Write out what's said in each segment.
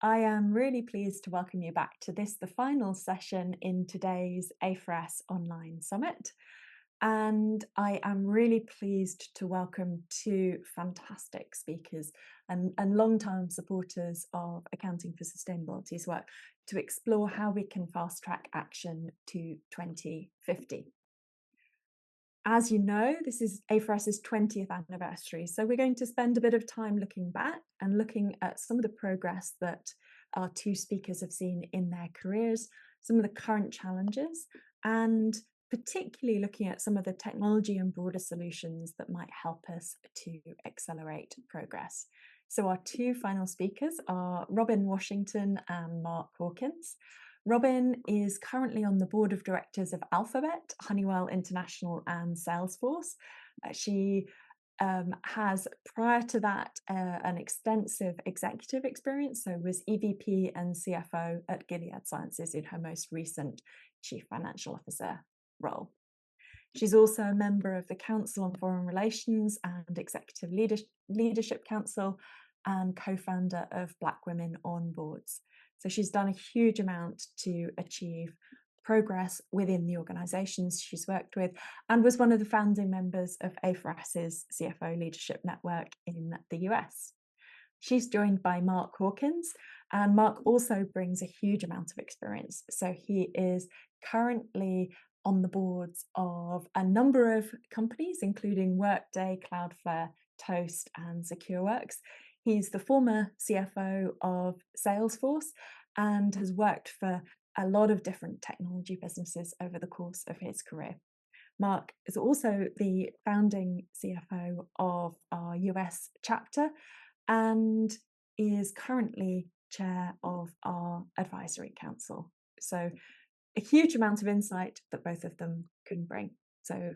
I am really pleased to welcome you back to this, the final session in today's AFRS Online Summit. And I am really pleased to welcome two fantastic speakers and long-time supporters of Accounting for Sustainability's work to explore how we can fast-track action to 2050. As you know, this is AFRS's 20th anniversary, so we're going to spend a bit of time looking back and looking at some of the progress that our two speakers have seen in their careers, some of the current challenges, and particularly looking at some of the technology and broader solutions that might help us to accelerate progress. So our two final speakers are Robin Washington and Mark Hawkins. Robin is currently on the board of directors of Alphabet, Honeywell International, and Salesforce. She has, prior to that, an extensive executive experience, so was EVP and CFO at Gilead Sciences in her most recent Chief Financial Officer role. She's also a member of the Council on Foreign Relations and Executive Leadership Council and co-founder of Black Women on Boards. So she's done a huge amount to achieve progress within the organisations she's worked with and was one of the founding members of AFRS's CFO Leadership Network in the US. She's joined by Mark Hawkins, and Mark also brings a huge amount of experience. So he is currently on the boards of a number of companies, including Workday, Cloudflare, Toast, and SecureWorks. He's the former CFO of Salesforce and has worked for a lot of different technology businesses over the course of his career. Mark is also the founding CFO of our US chapter and is currently chair of our advisory council. So a huge amount of insight that both of them can bring. So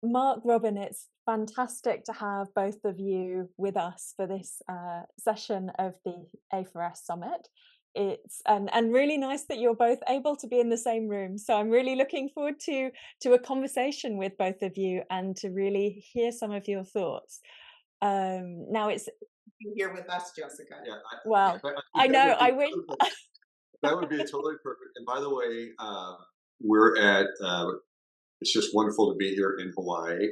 Mark, Robin, it's fantastic to have both of you with us for this session of the A4S Summit. It's and really nice that you're both able to be in the same room. So I'm really looking forward to a conversation with both of you and to really hear some of your thoughts. Now it's here with us, Jessica. Yeah, well, think I that know would be I wish. that would be totally perfect. And by the way, we're at. It's just wonderful to be here in Hawaii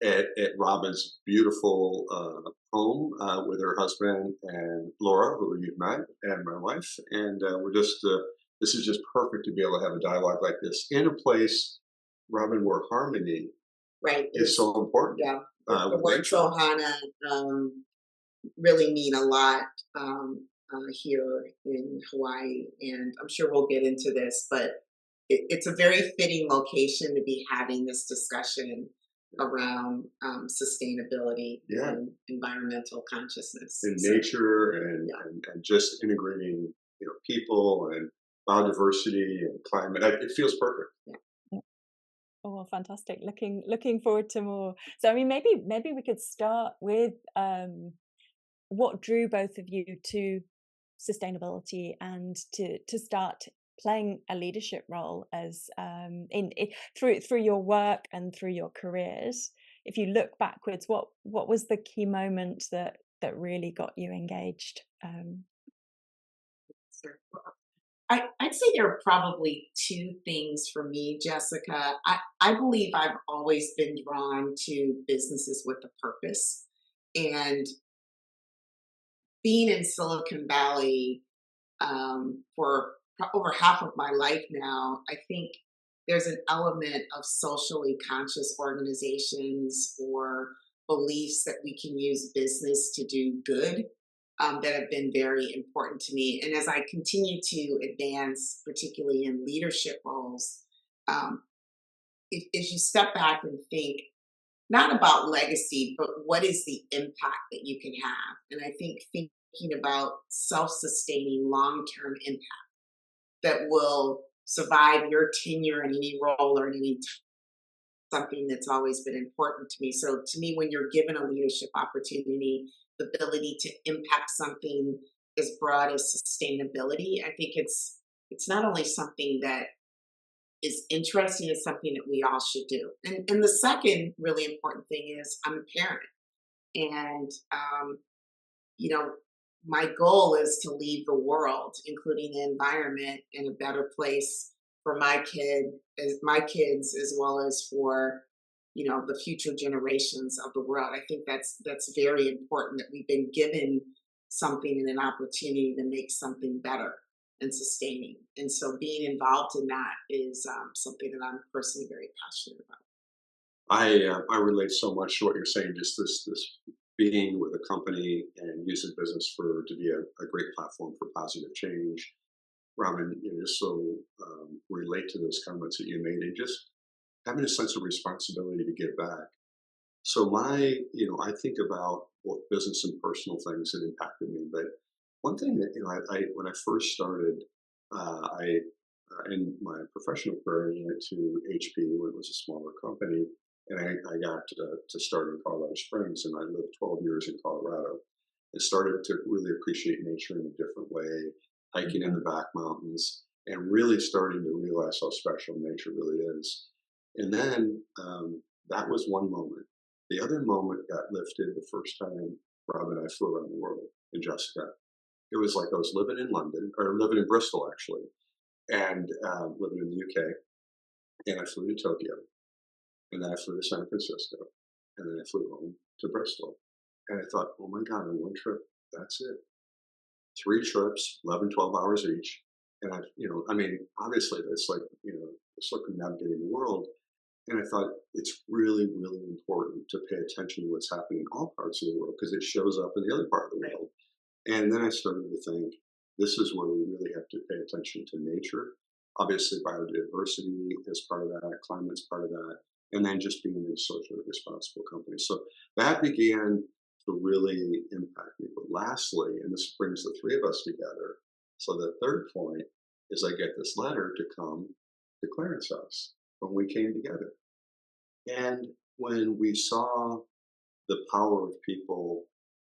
at Robin's beautiful home with her husband and Laura, who you've met, and my wife. And we're just. This is just perfect to be able to have a dialogue like this in a place, Robin, where harmony Right. is so important. Yeah. The words Ohana really mean a lot here in Hawaii, and I'm sure we'll get into this, but it's a very fitting location to be having this discussion around sustainability and environmental consciousness. In nature and just integrating, people and biodiversity and climate. It feels perfect. Yeah. Oh, fantastic! Looking forward to more. So, I mean, maybe we could start with what drew both of you to sustainability and to start playing a leadership role as through your work and through your careers. If you look backwards, what was the key moment that really got you engaged? I'd say there are probably two things for me, Jessica. I believe I've always been drawn to businesses with a purpose. And being in Silicon Valley for over half of my life now, I think there's an element of socially conscious organizations or beliefs that we can use business to do good that have been very important to me. And as I continue to advance, particularly in leadership roles, if you step back and think not about legacy, but what is the impact that you can have? And I think thinking about self-sustaining long-term impact that will survive your tenure in any role or in any something that's always been important to me. So to me, when you're given a leadership opportunity, the ability to impact something as broad as sustainability, I think it's not only something that is interesting, it's something that we all should do. And the second really important thing is I'm a parent. And, you know, my goal is to leave the world, including the environment, in a better place for my kids, as well as for the future generations of the world. I think that's very important that we've been given something and an opportunity to make something better and sustaining. And so being involved in that is something that I'm personally very passionate about. I relate so much to what you're saying. Just this being with a company and using business for to be a great platform for positive change. Robin, just so relate to those comments that you made, and just having a sense of responsibility to give back. So I think about both business and personal things that impacted me. But one thing that I when I first started, I in my professional career, I went to HP when it was a smaller company, and I got to start in Colorado Springs, and I lived 12 years in Colorado. And started to really appreciate nature in a different way, hiking in the back mountains, and really starting to realize how special nature really is. And then that was one moment. The other moment got lifted the first time Rob and I flew around the world in Jessica. It was like I was living in London, or living in Bristol actually, and living in the UK. And I flew to Tokyo, and then I flew to San Francisco, and then I flew home to Bristol. And I thought, oh my God, on one trip, that's it. Three trips, 11, 12 hours each. And obviously that's like, it's like navigating the world. And I thought it's really, really important to pay attention to what's happening in all parts of the world because it shows up in the other part of the Right. world. And then I started to think, this is where we really have to pay attention to nature. Obviously, biodiversity is part of that, climate's part of that, and then just being a socially responsible company. So that began to really impact me. But lastly, and this brings the three of us together. So the third point is I get this letter to come to Clarence House when we came together. And when we saw the power of people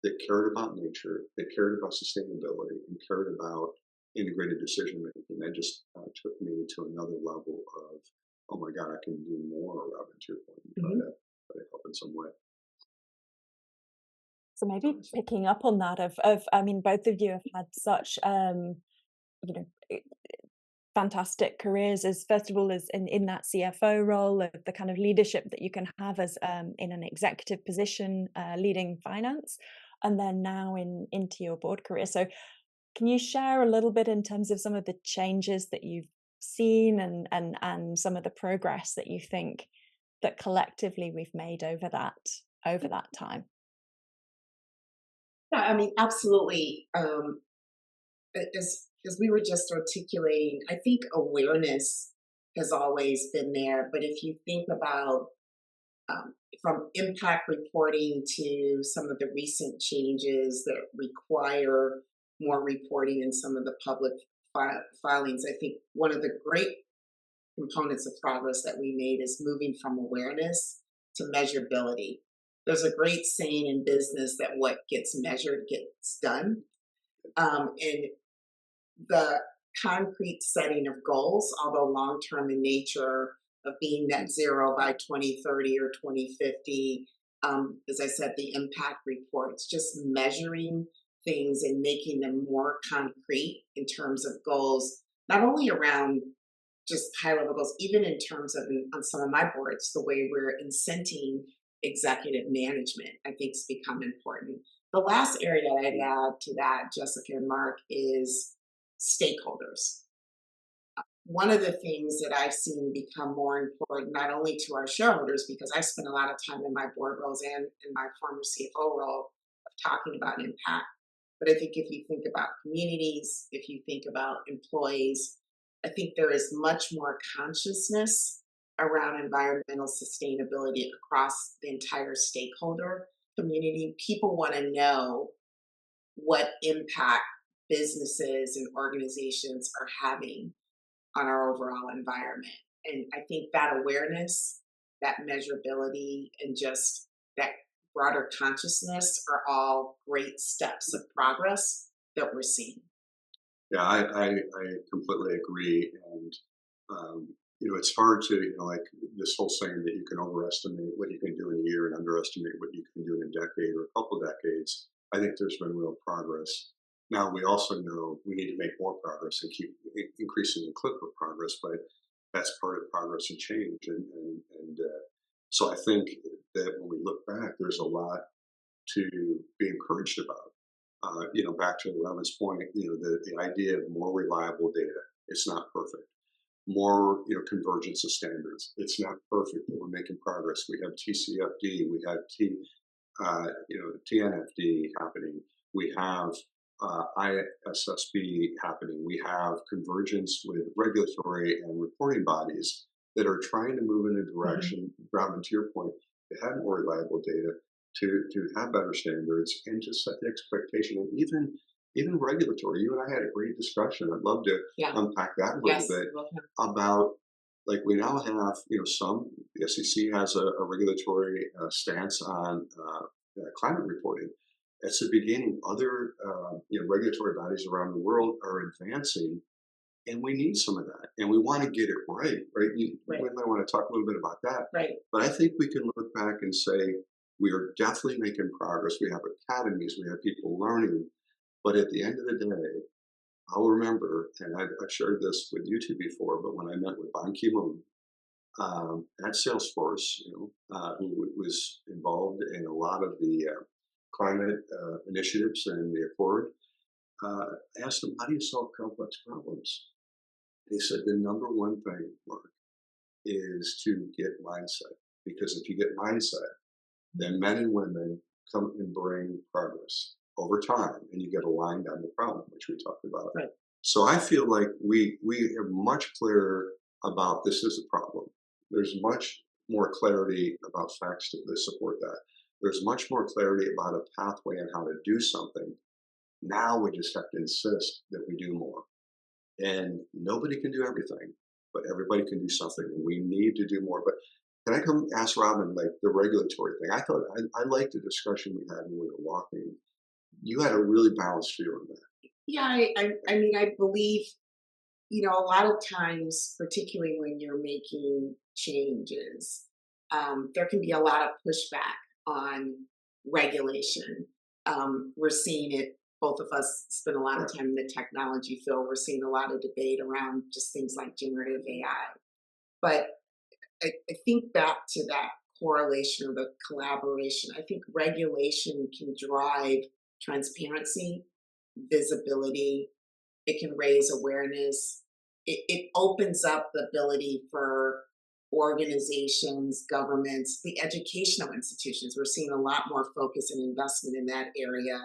that cared about nature, that cared about sustainability, and cared about integrated decision making, that just took me to another level of, oh my God, I can do more, Robin, to your point, and try to help in some way. So maybe picking up on that of I mean, both of you have had such you know fantastic careers as first of all as in that CFO role, of the kind of leadership that you can have as in an executive position leading finance, and then now into your board career. So can you share a little bit in terms of some of the changes that you've seen and some of the progress that you think that collectively we've made over that time? Yeah, I mean, absolutely. As we were just articulating, I think awareness has always been there. But if you think about from impact reporting to some of the recent changes that require more reporting in some of the public filings, I think one of the great components of progress that we made is moving from awareness to measurability. There's a great saying in business that what gets measured gets done. And the concrete setting of goals, although long term in nature, of being net zero by 2030 or 2050, as I said, the impact reports, just measuring things and making them more concrete in terms of goals, not only around just high level goals, even in terms of on some of my boards, the way we're incenting executive management, I think has become important. The last area I'd add to that, Jessica and Mark, is stakeholders. One of the things that I've seen become more important, not only to our shareholders, because I spend a lot of time in my board roles and in my former CFO role of talking about impact. But I think if you think about communities, if you think about employees, I think there is much more consciousness around environmental sustainability across the entire stakeholder community. People want to know what impact businesses and organizations are having on our overall environment. And I think that awareness, that measurability, and just that broader consciousness are all great steps of progress that we're seeing. Yeah, I completely agree. And, it's hard to, like this whole saying that you can overestimate what you can do in a year and underestimate what you can do in a decade or a couple decades. I think there's been real progress. Now, we also know we need to make more progress and keep increasing the clip of progress, but that's part of progress and change. And so I think that when we look back, there's a lot to be encouraged about. Back to Robin's point, the idea of more reliable data. It's not perfect. More, convergence of standards. It's not perfect, but we're making progress. We have TCFD, we have TNFD happening. We have ISSB happening. We have convergence with regulatory and reporting bodies that are trying to move in a direction, Robin, to your point, to have more reliable data, to have better standards, and to set the expectation. And even regulatory. You and I had a great discussion. I'd love to unpack that a little bit about, like, we now have, the SEC has a regulatory stance on climate reporting. It's the beginning. Other regulatory bodies around the world are advancing, and we need some of that, and we want to get it right. We might want to talk a little bit about that. Right. But I think we can look back and say we are definitely making progress. We have academies, we have people learning, but at the end of the day, I'll remember, and I've shared this with you two before, but when I met with Ban Ki-moon at Salesforce, who was involved in a lot of the climate initiatives and the Accord, I asked him, how do you solve complex problems? And he said, the number one thing, Mark, is to get mindset. Because if you get mindset, then men and women come and bring progress over time, and you get aligned on the problem, which we talked about. Right. So I feel like we are much clearer about this is a problem. There's much more clarity about facts that support that. There's much more clarity about a pathway and how to do something. Now we just have to insist that we do more. And nobody can do everything, but everybody can do something, and we need to do more. But can I come ask Robin, like, the regulatory thing? I liked the discussion we had when we were walking. You had a really balanced view on that. Yeah, I mean, I believe, a lot of times, particularly when you're making changes, there can be a lot of pushback on regulation. We're seeing it, both of us spend a lot of time in the technology field. We're seeing a lot of debate around just things like generative AI. But I think back to that correlation or the collaboration. I think regulation can drive transparency, visibility. It can raise awareness. It opens up the ability for organizations, governments, the educational institutions. We're seeing a lot more focus and investment in that area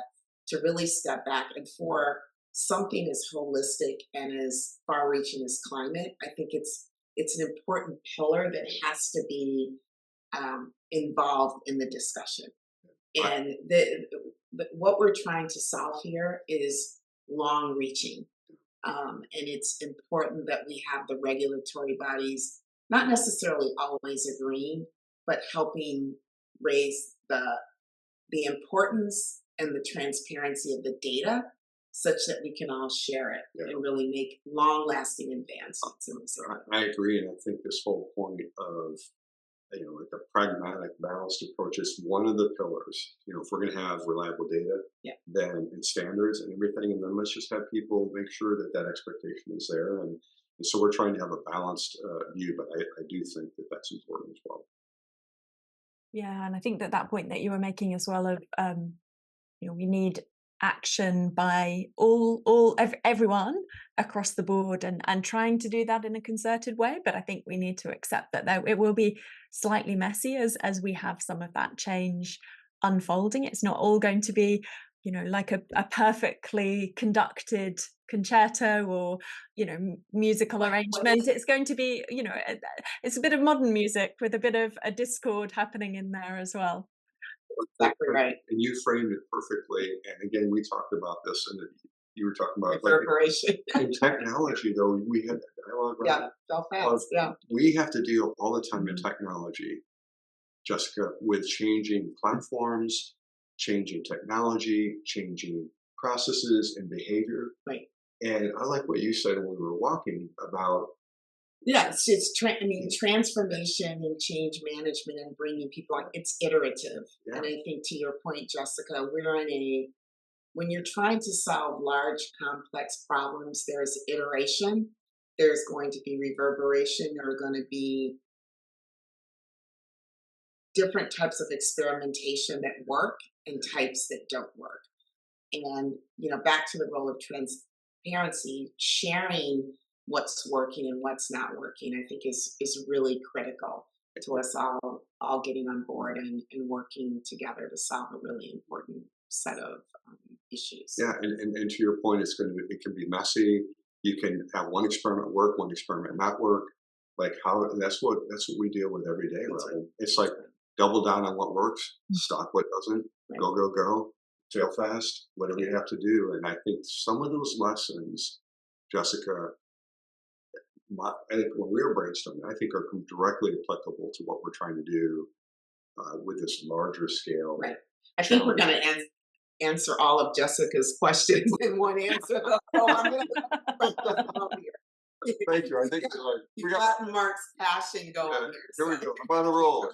to really step back. And for something as holistic and as far-reaching as climate, I think it's an important pillar that has to be involved in the discussion. And what we're trying to solve here is long-reaching. And it's important that we have the regulatory bodies not necessarily always agreeing, but helping raise the importance and the transparency of the data such that we can all share it and really make long-lasting advancements in this area. I agree, and I think this whole point of like a pragmatic, balanced approach is one of the pillars. If we're going to have reliable data, then and standards and everything, and then let's just have people make sure that expectation is there. And so we're trying to have a balanced view, but I do think that that's important as well. Yeah, and I think that point that you were making as well of we need action by everyone across the board, and trying to do that in a concerted way. But I think we need to accept that it will be slightly messy as we have some of that change unfolding. It's not all going to be like a perfectly conducted concerto or musical arrangement. It's going to be it's a bit of modern music with a bit of a discord happening in there as well. Exactly right. And you framed it perfectly. And again, we talked about this, and you were talking about reverberation. In technology, though, we had dialogue. Yeah, so fast. Yeah, we have to deal all the time in technology, Jessica, with changing platforms, changing technology, changing processes and behavior. Right. And I like what you said when we were walking about. Yes, transformation and change management and bringing people on. It's iterative. And I think, to your point, Jessica, we're when you're trying to solve large, complex problems, there's iteration, there's going to be reverberation, there are going to be different types of experimentation that work and types that don't work. And, back to the role of transparency, sharing what's working and what's not working, I think is really critical to us all getting on board and working together to solve a really important set of issues. Yeah, and to your point, it can be messy. You can have one experiment work, one experiment not work. Like how that's what we deal with every day, That's right? It's like double down on what works, stop what doesn't, right. go, go, go, fail fast, whatever you have to do. And I think some of those lessons, Jessica, I think when we were brainstorming, I think are directly applicable to what we're trying to do with this larger scale Right. I think we're challenge. going to answer all of Jessica's questions in one answer. Though. So I'm going to go here. Thank you. I think we You've got gotten Mark's passion going here there. we So. go. I'm on a roll.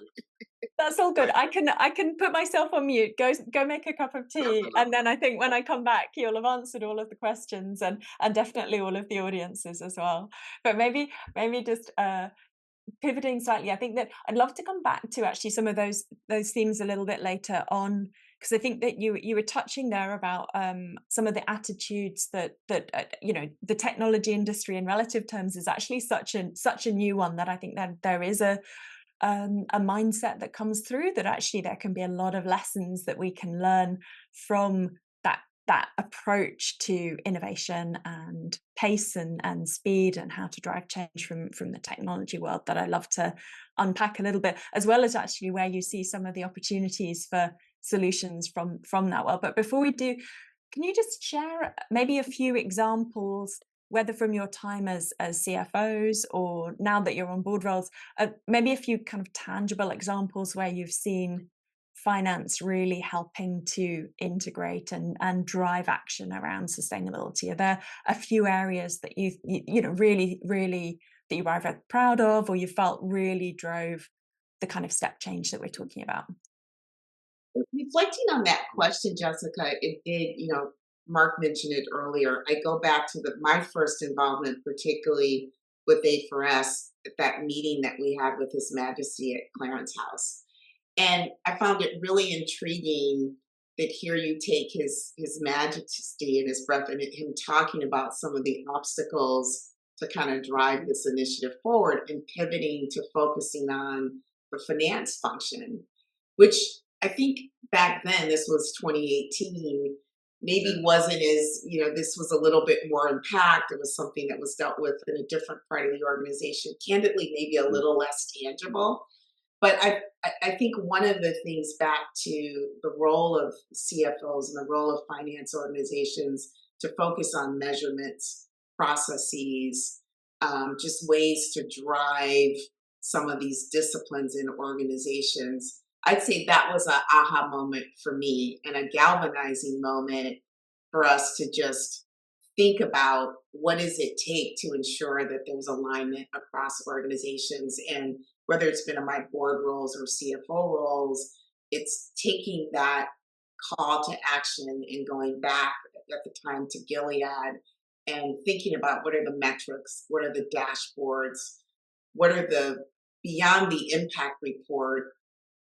That's all good. Thank I can put myself on mute, go make a cup of tea, you. and then I think when I come back, you'll have answered all of the questions and definitely all of the audiences as well. But maybe just pivoting slightly, I think that I'd love to come back to actually some of those themes a little bit later on, because I think that you were touching there about some of the attitudes that the technology industry in relative terms is actually such a new one, that I think that there is a mindset that comes through, that actually there can be a lot of lessons that we can learn from that approach to innovation and pace and speed, and how to drive change from the technology world, that I love to unpack a little bit, as well as actually where you see some of the opportunities for solutions from that world. But before we do, can you just share maybe a few examples, whether from your time as CFOs or now that you're on board roles, maybe a few kind of tangible examples where you've seen finance really helping to integrate and drive action around sustainability? Are there a few areas that really that you were either proud of, or you felt really drove the kind of step change that we're talking about? Reflecting on that question, Jessica, it did, Mark mentioned it earlier. I go back to my first involvement, particularly with A4S, at that meeting that we had with His Majesty at Clarence House. And I found it really intriguing that here you take his Majesty and his breath and him talking about some of the obstacles to kind of drive this initiative forward, and pivoting to focusing on the finance function, which I think back then, this was 2018, maybe wasn't as, this was a little bit more impact. It was something that was dealt with in a different part of the organization. Candidly, maybe a little less tangible. But I think one of the things, back to the role of CFOs and the role of finance organizations, to focus on measurements, processes, just ways to drive some of these disciplines in organizations. I'd say that was an aha moment for me, and a galvanizing moment for us to just think about what does it take to ensure that there's alignment across organizations. And whether it's been in my board roles or CFO roles, it's taking that call to action and going back at the time to Gilead and thinking about what are the metrics, what are the dashboards, what are the, beyond the impact report,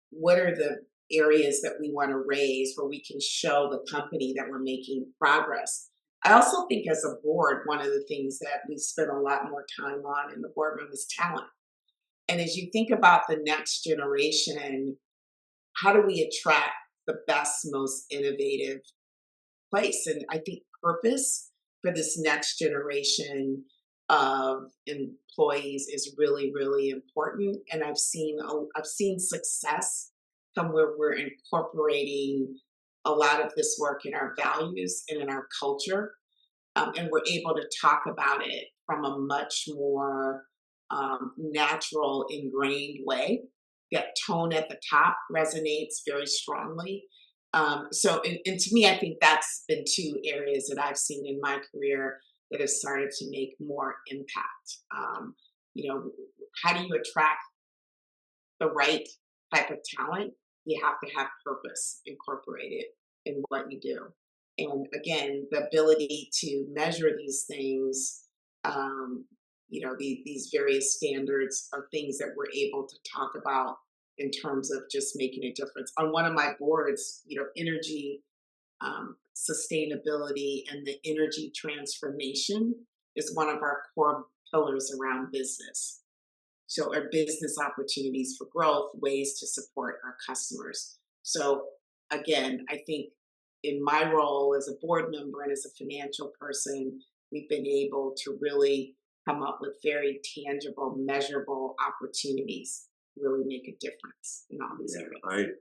what are the areas that we want to raise where we can show the company that we're making progress. I also think as a board, one of the things that we spend a lot more time on in the boardroom is talent. And as you think about the next generation, how do we attract the best, most innovative place? And I think purpose for this next generation of employees is really, really important. And I've seen success come where we're incorporating a lot of this work in our values and in our culture, and we're able to talk about it from a much more natural, ingrained way. That tone at the top resonates very strongly. And to me, I think that's been two areas that I've seen in my career that have started to make more impact. How do you attract the right type of talent? You have to have purpose incorporated in what you do. And again, the ability to measure these things, um, these various standards are things that we're able to talk about in terms of just making a difference. On one of my boards, energy sustainability and the energy transformation is one of our core pillars around business. So, our business opportunities for growth, ways to support our customers. So, again, I think in my role as a board member and as a financial person, we've been able to really come up with very tangible, measurable opportunities to really make a difference in all these Yeah, areas.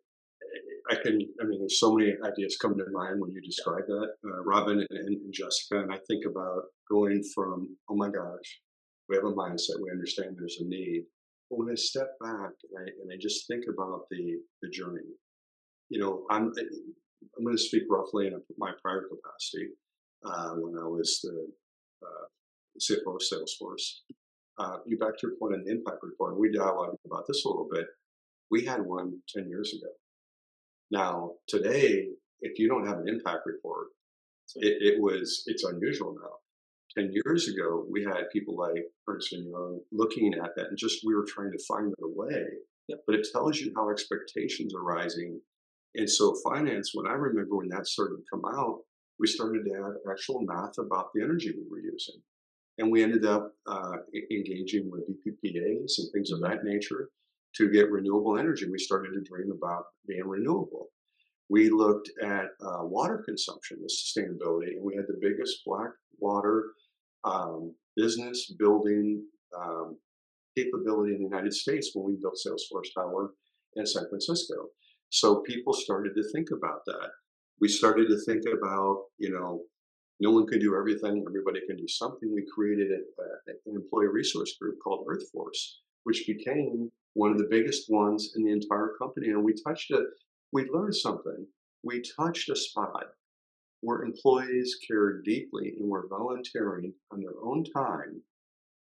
I mean, there's so many ideas come to mind when you describe that, Robin and Jessica. And I think about going from, oh my gosh, we have a mindset, we understand there's a need. But when I step back and I just think about the journey, I'm going to speak roughly in my prior capacity when I was the CFO of Salesforce. You back to your point on the impact report, and we dialogued about this a little bit. We had one 10 years ago. Now, today, if you don't have an impact report, it's unusual now. 10 years ago, we had people like Ernst& Young looking at that, and just we were trying to find their way. Yep. But it tells you how expectations are rising. And so finance, when I remember when that started to come out, we started to have actual math about the energy we were using. And we ended up engaging with BPPAs and things of that nature to get renewable energy. We started to dream about being renewable. We looked at water consumption with sustainability, and we had the biggest black water business building capability in the United States when we built Salesforce Tower in San Francisco. So people started to think about that. We started to think about, no one can do everything, everybody can do something. We created an employee resource group called EarthForce, which became one of the biggest ones in the entire company. And we learned something. We touched a spot where employees cared deeply and were volunteering on their own time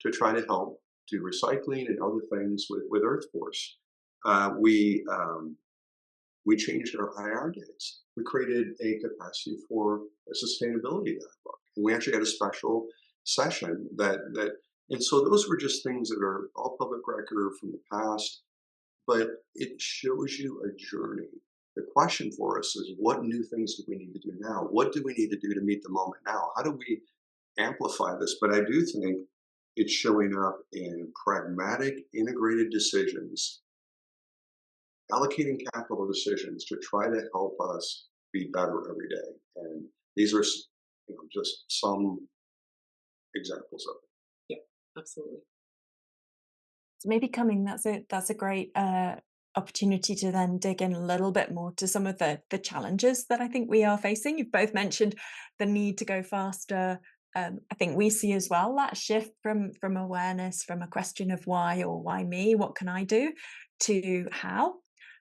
to try to help do recycling and other things with EarthForce. We changed our IR days. We created a capacity for a sustainability dialogue. And we actually had a special session and so those were just things that are all public record from the past, but it shows you a journey. The question for us is, what new things do we need to do now? What do we need to do to meet the moment now? How do we amplify this? But I do think it's showing up in pragmatic, integrated decisions, allocating capital decisions to try to help us be better every day. And these are, just some examples of it. Yeah, absolutely. So maybe coming, that's a great opportunity to then dig in a little bit more to some of the challenges that I think we are facing. You've both mentioned the need to go faster. I think we see as well that shift from awareness, from a question of why or why me, what can I do, to how.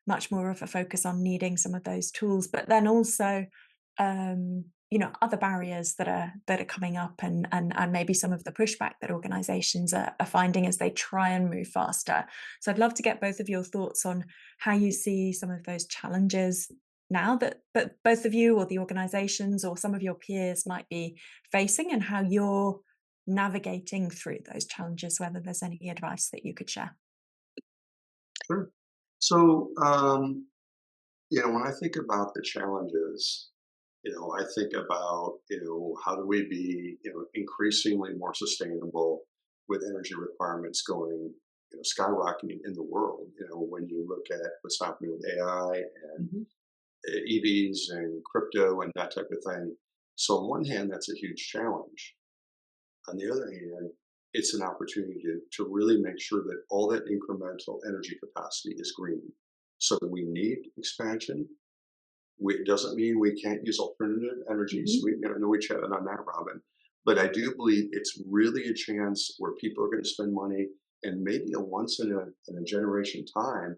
Much more of a focus on needing some of those tools, but then also other barriers that are coming up, and maybe some of the pushback that organizations are finding as they try and move faster. So I'd love to get both of your thoughts on how you see some of those challenges now that both of you or the organizations or some of your peers might be facing, and how you're navigating through those challenges, whether there's any advice that you could share. Sure. So, when I think about the challenges, I think about, how do we be, increasingly more sustainable with energy requirements going, skyrocketing in the world. When you look at what's happening with AI and Mhm. EVs and crypto and that type of thing. So on one hand, that's a huge challenge. On the other hand, it's an opportunity to really make sure that all that incremental energy capacity is green. So we need expansion. It doesn't mean we can't use alternative energies. Mhm. I know we chatted on that, Robin. But I do believe it's really a chance where people are going to spend money, and maybe a once in a generation time.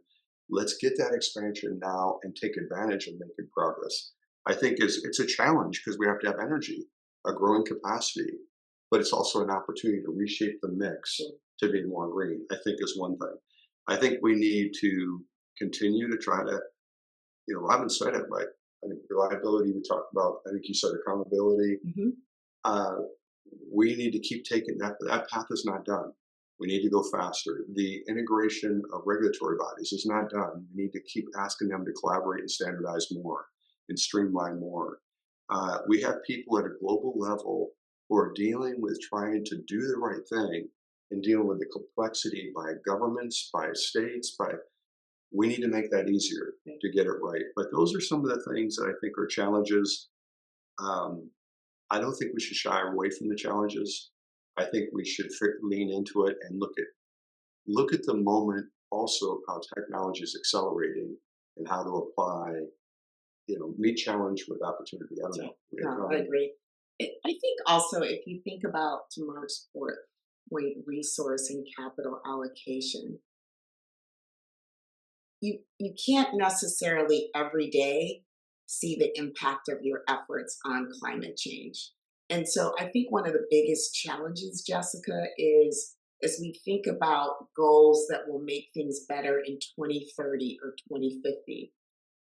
Let's get that expansion now and take advantage of making progress. I think it's a challenge because we have to have energy, a growing capacity, but it's also an opportunity to reshape the mix to be more green, I think is one thing. I think we need to continue to try to, Robin said it, right? I think reliability we talked about. I think you said accountability. Hmm. Uh, we need to keep taking that path is not done. We need to go faster. The integration of regulatory bodies is not done. We need to keep asking them to collaborate and standardize more and streamline more. We have people at a global level who are dealing with trying to do the right thing and dealing with the complexity by governments, by states, by we need to make that easier to get it right. But those are some of the things that I think are challenges. Um, I don't think we should shy away from the challenges. I think we should lean into it and look at the moment also of how technology is accelerating and how to apply, meet challenge with opportunity. I don't So, no, know. I agree. I think also if you think about to Mark's point, resource and capital allocation, you can't necessarily every day see the impact of your efforts on climate change. And so I think one of the biggest challenges, Jessica, is as we think about goals that will make things better in 2030 or 2050,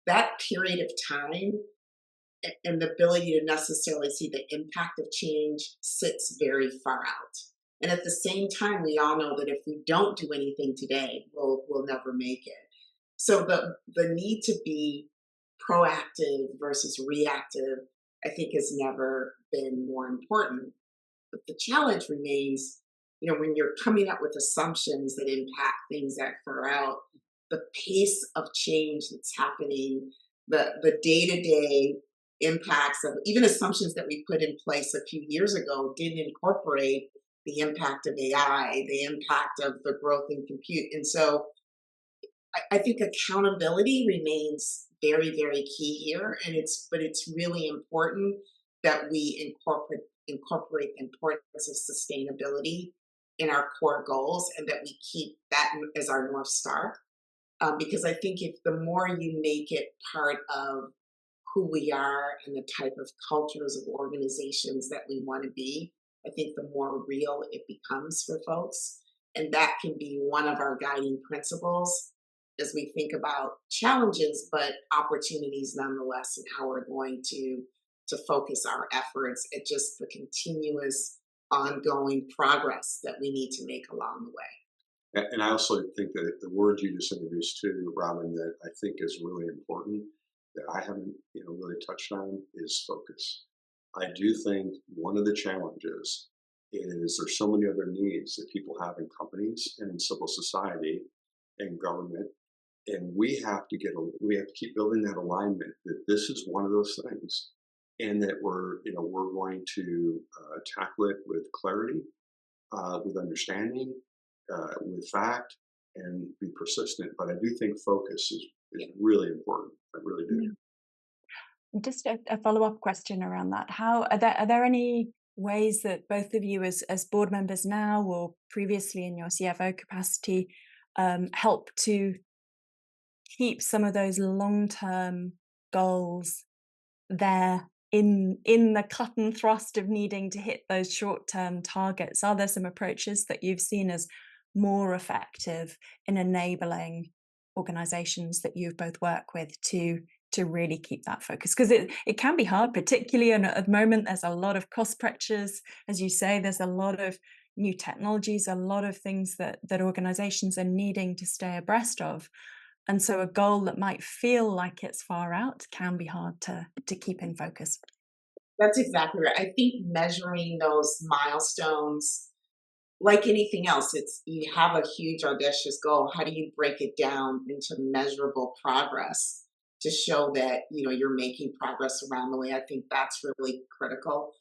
that period of time and the ability to necessarily see the impact of change sits very far out. And at the same time, we all know that if we don't do anything today, we'll never make it. So the need to be proactive versus reactive, I think, has never been more important. But the challenge remains, when you're coming up with assumptions that impact things that far out, the pace of change that's happening, the day to day impacts of even assumptions that we put in place a few years ago didn't incorporate the impact of AI, the impact of the growth in compute. And so I think accountability remains very, very key here, and it's really important that we incorporate the importance of sustainability in our core goals, and that we keep that as our north star. Because I think if the more you make it part of who we are and the type of cultures of organizations that we want to be, I think the more real it becomes for folks. And that can be one of our guiding principles as we think about challenges, but opportunities nonetheless, and how we're going to focus our efforts at just the continuous ongoing progress that we need to make along the way. And I also think that the word you just introduced too, Robin, that I think is really important that I haven't, really touched on is focus. I do think one of the challenges is there's so many other needs that people have in companies and in civil society and government, and we have to keep building that alignment that this is one of those things, and that we're going to tackle it with clarity, with understanding, with fact, and be persistent. But I do think focus is really important. I really do. Just a follow-up question around that. How are there any ways that both of you as board members now or previously in your CFO capacity help to keep some of those long-term goals there in the cut and thrust of needing to hit those short-term targets? Are there some approaches that you've seen as more effective in enabling organizations that you've both worked with to really keep that focus? Because it can be hard, particularly at the moment. There's a lot of cost pressures, as you say. There's a lot of new technologies, a lot of things that organizations are needing to stay abreast of. And so a goal that might feel like it's far out can be hard to keep in focus. That's exactly right. I think measuring those milestones, like anything else, it's you have a huge audacious goal. How do you break it down into measurable progress to show that you're making progress around the way? I think that's really critical.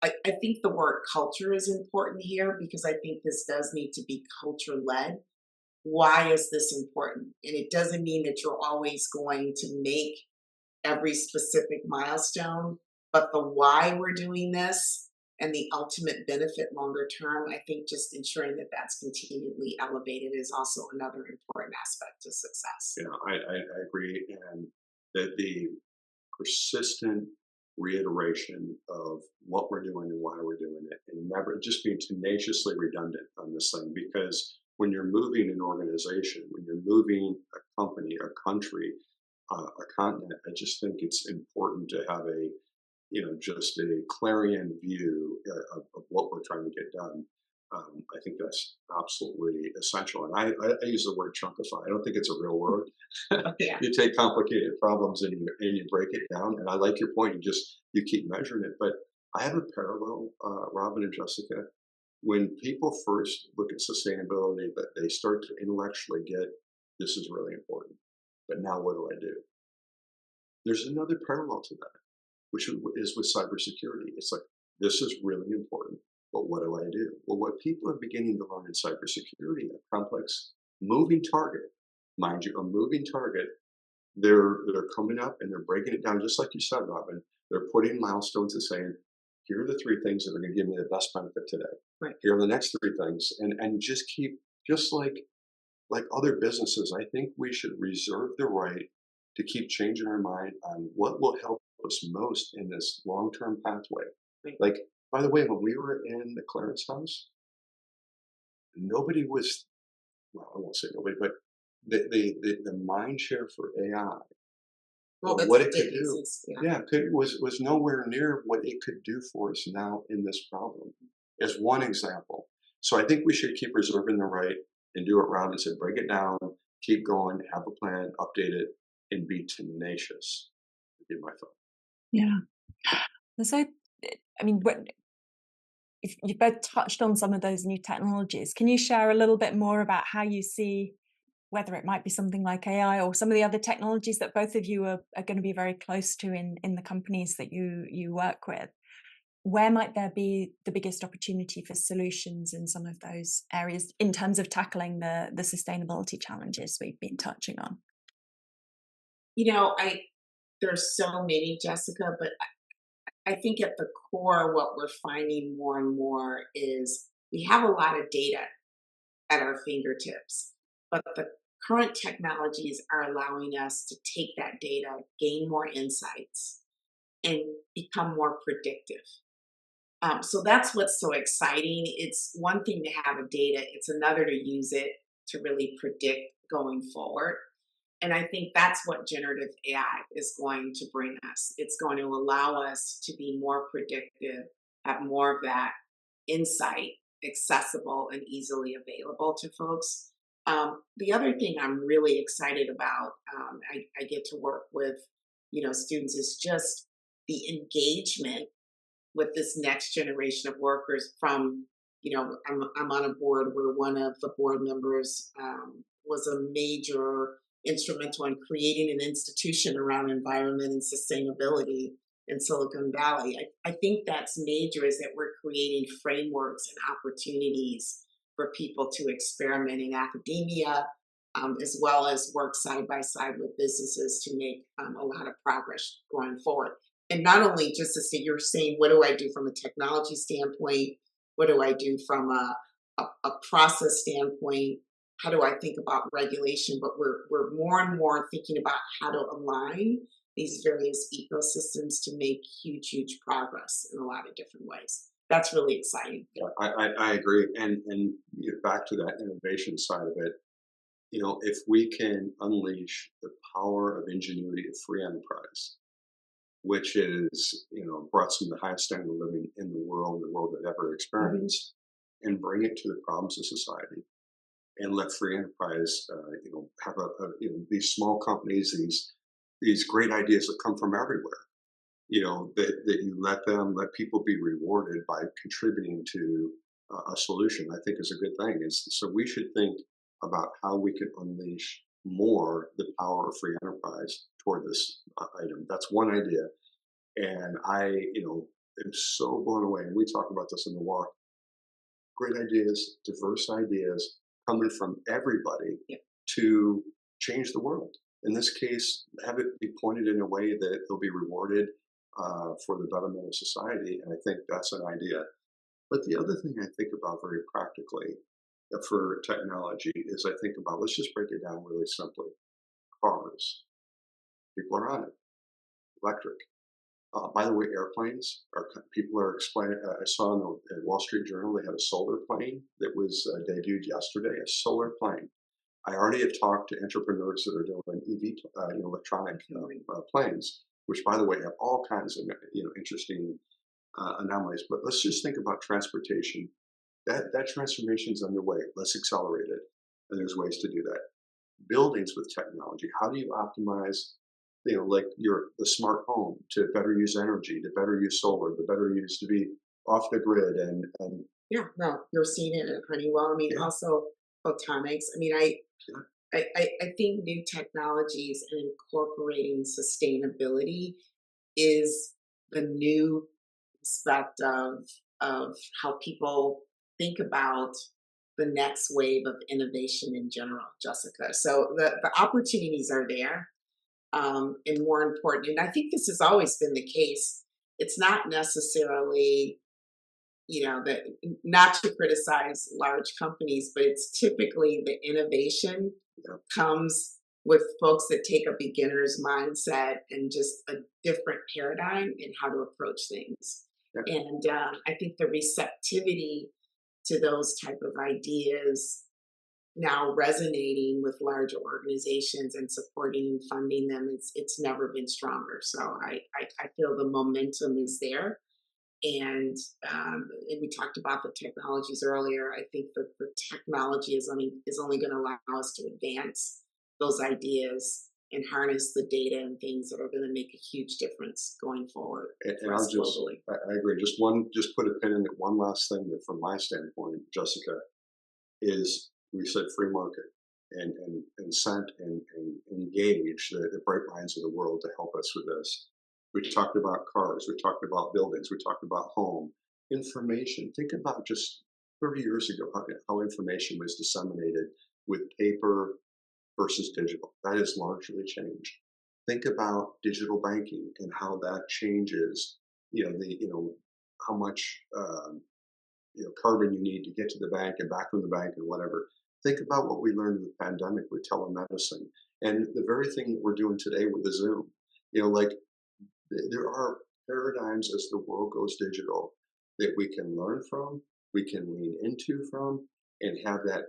I think the word culture is important here because I think this does need to be culture led. Why is this important? And it doesn't mean that you're always going to make every specific milestone, but the why we're doing this and the ultimate benefit longer term, I think just ensuring that that's continually elevated is also another important aspect to success. I agree, and that the persistent reiteration of what we're doing and why we're doing it, and never just being tenaciously redundant on this thing. Because when you're moving an organization, when you're moving a company, a country, a continent. I just think it's important to have a, just a clarion view of what we're trying to get done. I think that's absolutely essential. And I use the word chunkify. I don't think it's a real word. Yeah. You take complicated problems and you break it down. And I like your point. You keep measuring it. But I have a parallel, Robin and Jessica. When people first look at sustainability, that they start to intellectually get this is really important. But now what do I do? There's another parallel to that, which is with cybersecurity. It's like, this is really important, but what do I do? Well, what people are beginning to learn in cybersecurity, a complex moving target, mind you, a moving target, they're coming up and they're breaking it down, just like you said, Robin. They're putting milestones and saying, here are the three things that are going to give me the best benefit today. Right. Here are the next three things, and just keep just like other businesses. I think we should reserve the right to keep changing our mind on what will help us most in this long-term pathway. Right. Like, by the way, when we were in the Clarence house, nobody was, well, I won't say nobody, but the mind share for AI, Well, that's what it could it do, is. Yeah. yeah, was nowhere near what it could do for us now in this problem, as one example. So I think we should keep reserving the right and do what Robin said, break it down, keep going, have a plan, update it, and be tenacious. Would be my thought. Yeah. So, I mean, if you've both touched on some of those new technologies. Can you share a little bit more about how you see whether it might be something like AI or some of the other technologies that both of you are going to be very close to in the companies that you work with? Where might there be the biggest opportunity for solutions in some of those areas in terms of tackling the sustainability challenges we've been touching on? I there's so many, Jessica, but I think at the core, what we're finding more and more is we have a lot of data at our fingertips, but the current technologies are allowing us to take that data, gain more insights, and become more predictive. So that's what's so exciting. It's one thing to have a data, it's another to use it to really predict going forward. And I think that's what generative AI is going to bring us. It's going to allow us to be more predictive, have more of that insight accessible and easily available to folks. The other thing I'm really excited about, I get to work with, students, is just the engagement with this next generation of workers from, I'm on a board where one of the board members was a major instrumental in creating an institution around environment and sustainability in Silicon Valley. I think that's major, is that we're creating frameworks and opportunities for people to experiment in academia, as well as work side by side with businesses to make a lot of progress going forward. And not only just to say, you're saying, what do I do from a technology standpoint? What do I do from a process standpoint? How do I think about regulation? But we're more and more thinking about how to align these various ecosystems to make huge progress in a lot of different ways. That's really exciting. Yeah, I agree. And back to that innovation side of it, if we can unleash the power of ingenuity of free enterprise, which is, brought some of the highest standard of living in the world had ever experienced, and bring it to the problems of society, and let free enterprise, have these small companies, these great ideas that come from everywhere, that you let people be rewarded by contributing to a solution. I think is a good thing. So we should think about how we can unleash more the power of free enterprise toward this item. That's one idea, and I, am so blown away. And we talk about this in the walk. Great ideas, diverse ideas coming from everybody to change the world. In this case, have it be pointed in a way that they'll be rewarded for the betterment of society. And I think that's an idea. But the other thing I think about very practically for technology is I think about, let's just break it down really simply. Cars. People are on it. Electric. By the way, airplanes people are explaining. I saw in the Wall Street Journal they had a solar plane that was debuted yesterday. A solar plane. I already have talked to entrepreneurs that are doing electronic planes, which, by the way, have all kinds of interesting anomalies. But let's just think about transportation. That transformation is underway. Let's accelerate it, and there's ways to do that. Buildings with technology. How do you optimize, like the smart home to better use energy, to better use solar, to better use to be off the grid, and Yeah, no, you're seeing it pretty well. I mean, yeah, also photonics. I mean, yeah, I think new technologies and incorporating sustainability is the new aspect of how people think about the next wave of innovation in general, Jessica. So the opportunities are there, and more important, and I think this has always been the case. It's not necessarily, that, not to criticize large companies, but it's typically the innovation yeah, comes with folks that take a beginner's mindset and just a different paradigm in how to approach things. yeah. And I think the receptivity to those type of ideas now resonating with larger organizations and supporting and funding them, it's never been stronger. So I feel the momentum is there, and we talked about the technologies earlier. I think that the technology is only going to allow us to advance those ideas and harness the data and things that are going to make a huge difference going forward And for I'll us just, globally. I agree. Just put a pin in it. One last thing that, from my standpoint, Jessica, is we said free market and incent and engage the bright minds of the world to help us with this. We talked about cars, we talked about buildings, we talked about home information. Think about just 30 years ago how information was disseminated with paper versus digital. That has largely changed. Think about digital banking and how that changes. How much carbon you need to get to the bank and back from the bank and whatever. Think about what we learned in the pandemic with telemedicine and the very thing that we're doing today with the Zoom. Like there are paradigms as the world goes digital that we can learn from, we can lean into from, and have that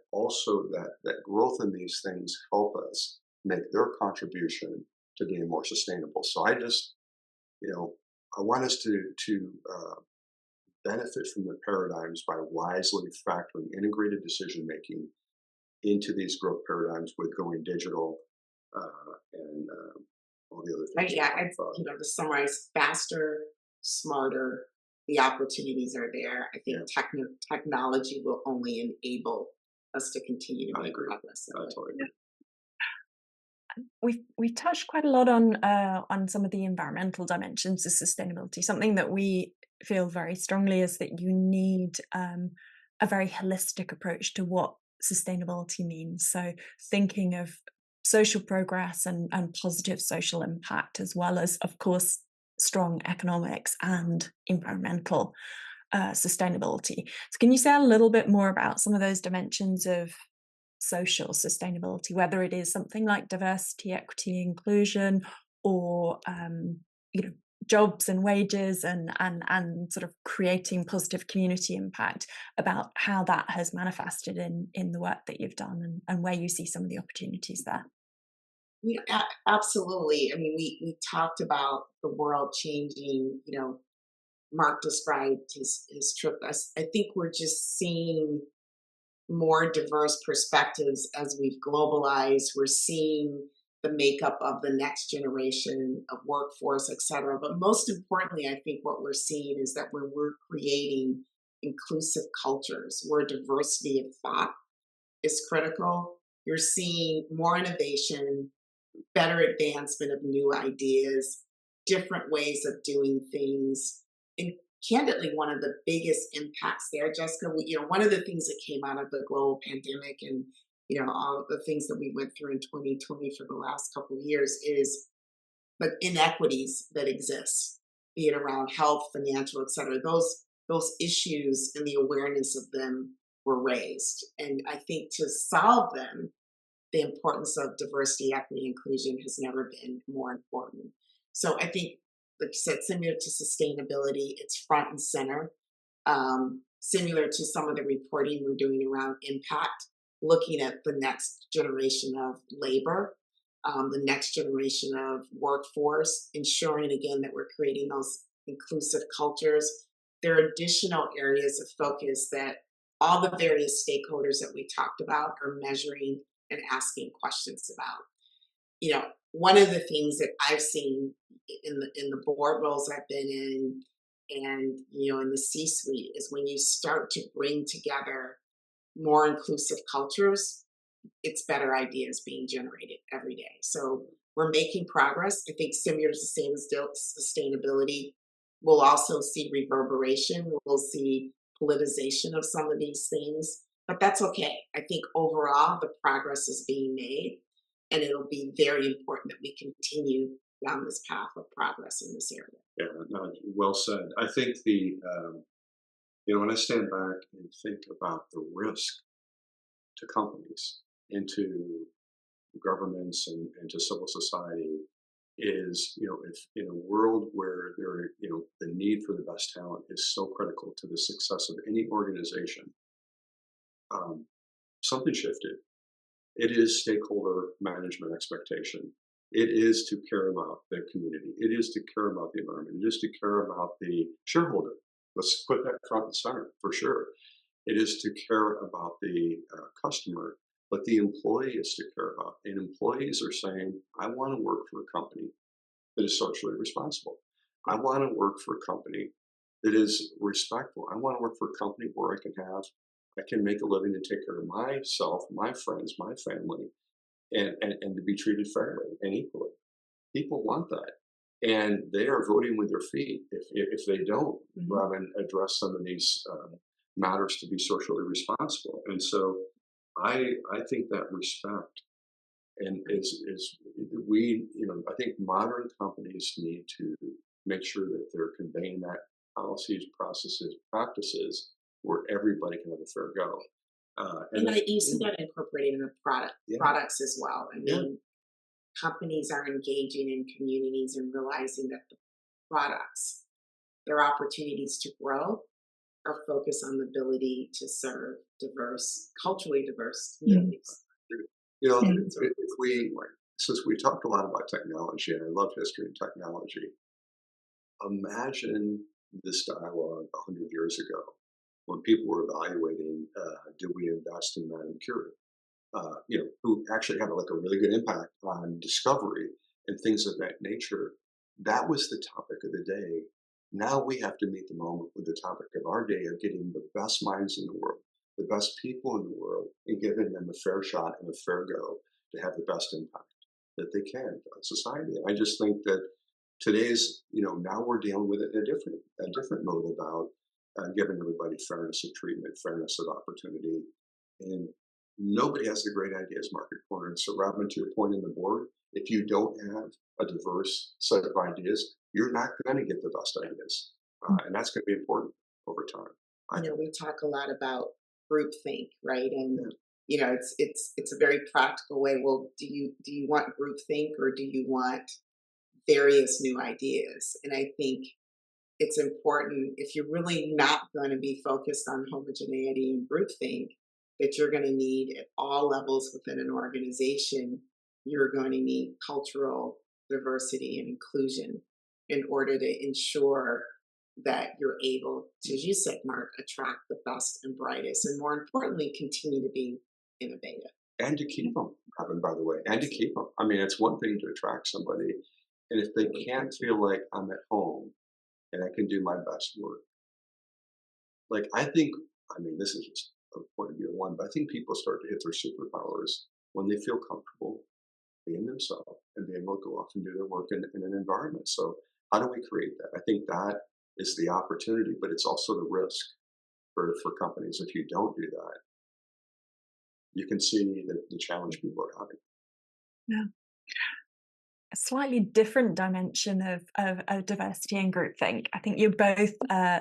growth in these things help us make their contribution to being more sustainable. So you know, I want us to benefit from the paradigms by wisely factoring integrated decision making into these growth paradigms with going digital and all the other Right? things we Yeah, talked about. to summarize, faster, smarter. The opportunities are there. I think Yeah, technology will only enable us to continue to I make agree. progress I that way. totally agree. We've touched quite a lot on some of the environmental dimensions of sustainability. Something that we feel very strongly is that you need a very holistic approach to what sustainability means. So thinking of social progress and positive social impact, as well as, of course, strong economics and environmental sustainability. So can you say a little bit more about some of those dimensions of social sustainability, whether it is something like diversity, equity, inclusion, or you know, jobs and wages, and sort of creating positive community impact, about how that has manifested in the work that you've done, and where you see some of the opportunities there. Yeah, absolutely. I mean, we talked about the world changing. Mark described his trip. I think we're just seeing more diverse perspectives as we've globalized. We're seeing the makeup of the next generation of workforce, et cetera. But most importantly, I think what we're seeing is that when we're creating inclusive cultures where diversity of thought is critical, you're seeing more innovation, better advancement of new ideas, different ways of doing things. And candidly, one of the biggest impacts there, Jessica, one of the things that came out of the global pandemic and all of the things that we went through in 2020 for the last couple of years is the inequities that exist, be it around health, financial, et cetera. Those issues and the awareness of them were raised. And I think to solve them, the importance of diversity, equity, inclusion has never been more important. So I think, like you said, similar to sustainability, it's front and center. Similar to some of the reporting we're doing around impact, looking at the next generation of labor, the next generation of workforce, ensuring again that we're creating those inclusive cultures. There are additional areas of focus that all the various stakeholders that we talked about are measuring and asking questions about. One of the things that I've seen in the board roles I've been in, and in the C-suite, is when you start to bring together more inclusive cultures, it's better ideas being generated every day. So we're making progress. I think similar to sustainability, we'll also see reverberation. We'll see politicization of some of these things, but that's okay. I think overall the progress is being made, and it'll be very important that we continue down this path of progress in this area. Yeah, no, well said. I think when I stand back and think about the risk to companies and to governments and to civil society is, if in a world where the need for the best talent is so critical to the success of any organization, um, something shifted. It is stakeholder management expectation. It is to care about the community. It is to care about the environment. It is to care about the shareholder. Let's put that front and center for sure. It is to care about the customer, but the employee is to care about. And employees are saying, I want to work for a company that is socially responsible. I want to work for a company that is respectful. I want to work for a company where I can make a living and take care of myself, my friends, my family, and to be treated fairly and equally. People want that. And they are voting with their feet if they don't, Mhm. rather than address some of these matters to be socially responsible. And so I think that respect and is we I think modern companies need to make sure that they're conveying that policies, processes, practices where everybody can have a fair go. And And that, you see that incorporated in the yeah, products as well. I yeah, mean, companies are engaging in communities and realizing that the products, their opportunities to grow, are focused on the ability to serve diverse, culturally diverse Mm. communities. Mm. if we since we talked a lot about technology, and I love history and technology, imagine this dialogue 100 years ago when people were evaluating, did we invest in Madame Curie? Who actually had like a really good impact on discovery and things of that nature. That was the topic of the day. Now we have to meet the moment with the topic of our day of getting the best minds in the world, the best people in the world, and giving them a fair shot and a fair go to have the best impact that they can on society. I just think that today's, now we're dealing with it in a different mode about giving everybody fairness of treatment, fairness of opportunity, and nobody has the great ideas market cornered. So, Robin, to your point in the board, if you don't have a diverse set of ideas, you're not going to get the best ideas, and that's going to be important over time. I think. We talk a lot about groupthink, right? And Yeah. it's a very practical way. Well, do you want groupthink, or do you want various new ideas? And I think it's important, if you're really not going to be focused on homogeneity and groupthink, that you're going to need at all levels within an organization, you're going to need cultural diversity and inclusion in order to ensure that you're able to, as you said, Mark, attract the best and brightest, and more importantly, continue to be innovative. And to keep them, Robin, by the way, and to keep them. I mean, it's one thing to attract somebody, and if they Really can't important. feel like I'm at home and I can do my best work, like I think, I mean, this is just a point of view of one, but I think people start to hit their superpowers when they feel comfortable being themselves and being able to go off and do their work in an environment. So how do we create that? I think that is the opportunity, but it's also the risk for companies. If you don't do that, you can see the challenge people are having. Yeah. A slightly different dimension of diversity and groupthink. I think you both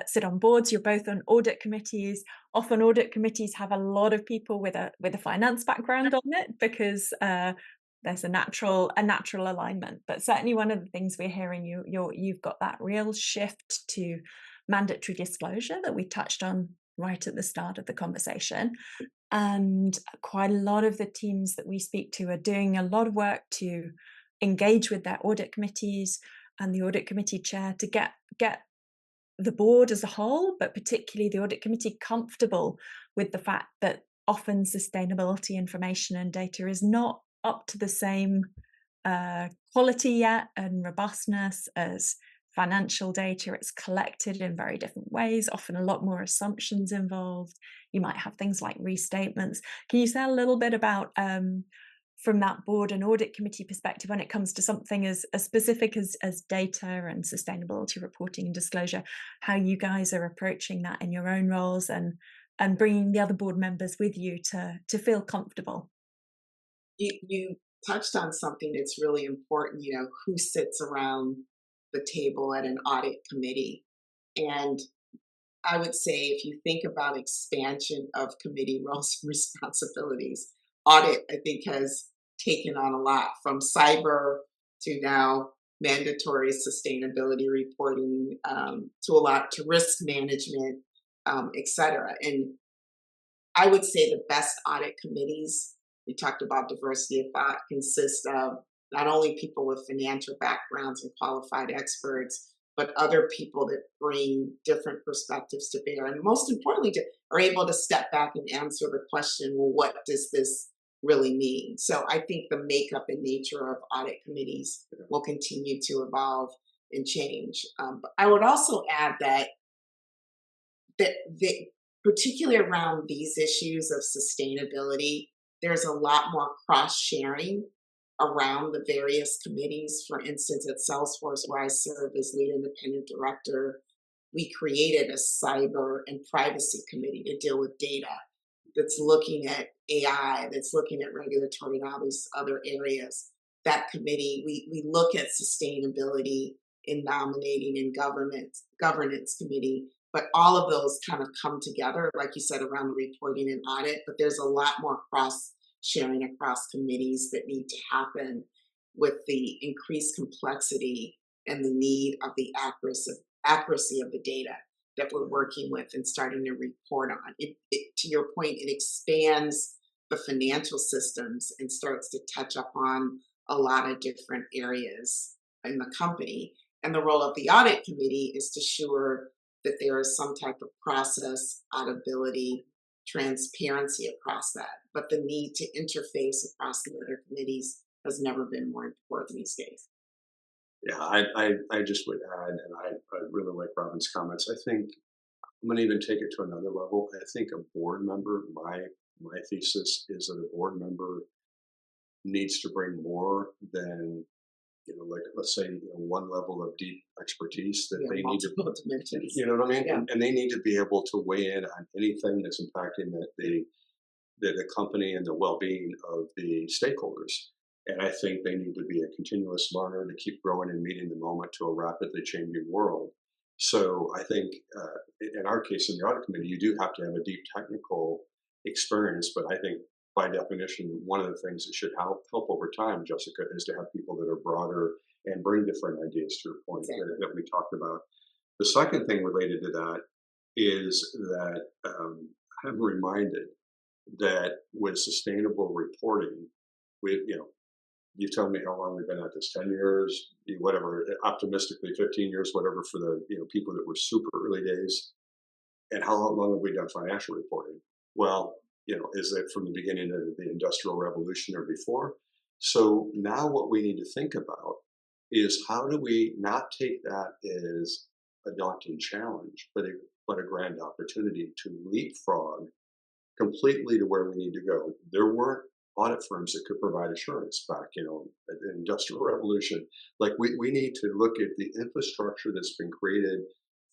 sit on boards. You're both on audit committees. Often, audit committees have a lot of people with a finance background on it because there's a natural alignment. But certainly, one of the things we're hearing, you've got that real shift to mandatory disclosure that we touched on right at the start of the conversation. And quite a lot of the teams that we speak to are doing a lot of work to engage with their audit committees and the audit committee chair to get the board as a whole, but particularly the audit committee, comfortable with the fact that often sustainability information and data is not up to the same quality yet and robustness as financial data. It's collected in very different ways, often a lot more assumptions involved. You might have things like restatements. Can you say a little bit about, from that board and audit committee perspective, when it comes to something as specific as data and sustainability reporting and disclosure, how you guys are approaching that in your own roles and bringing the other board members with you to feel comfortable? You touched on something that's really important, who sits around the table at an audit committee. And I would say if you think about expansion of committee roles and responsibilities, audit, I think, has taken on a lot from cyber to now mandatory sustainability reporting to a lot to risk management, et cetera. And I would say the best audit committees, we talked about diversity of thought, consist of not only people with financial backgrounds and qualified experts, but other people that bring different perspectives to bear. And most importantly, are able to step back and answer the question, well, what does this really mean? So I think the makeup and nature of audit committees will continue to evolve and change. But I would also add that particularly around these issues of sustainability, there's a lot more cross sharing around the various committees. For instance, at Salesforce, where I serve as lead independent director, we created a cyber and privacy committee to deal with data that's looking at AI, that's looking at regulatory and all these other areas. That committee, we look at sustainability in nominating and governance committee, but all of those kind of come together, like you said, around the reporting and audit. But there's a lot more cross sharing across committees that need to happen with the increased complexity and the need of the accuracy of the data that we're working with and starting to report on. To your point, it expands the financial systems and starts to touch upon a lot of different areas in the company. And the role of the audit committee is to ensure that there is some type of process, auditability, transparency across that. But the need to interface across the other committees has never been more important these days. Yeah, I just would add, and I really like Robin's comments. I think I'm going to even take it to another level. I think a board member, my thesis is that a board member needs to bring more than, like, let's say, one level of deep expertise that Yeah, they need to, multiple dimensions. you know what I mean? Yeah. And they need to be able to weigh in on anything that's impacting the company and the well-being of the stakeholders. And I think they need to be a continuous learner to keep growing and meeting the moment to a rapidly changing world. So I think in our case, in the audit committee, you do have to have a deep technical experience. But I think by definition, one of the things that should help over time, Jessica, is to have people that are broader and bring different ideas to your point that we talked about. The second thing related to that is that I'm reminded that with sustainable reporting, you tell me how long we've been at this, 10 years, whatever, optimistically 15 years, whatever, for the people that were super early days. And how long have we done financial reporting? Well, is it from the beginning of the Industrial Revolution or before? So now what we need to think about is how do we not take that as a daunting challenge, but a grand opportunity to leapfrog completely to where we need to go. There weren't audit firms that could provide assurance back, at the Industrial Revolution. Like we need to look at the infrastructure that's been created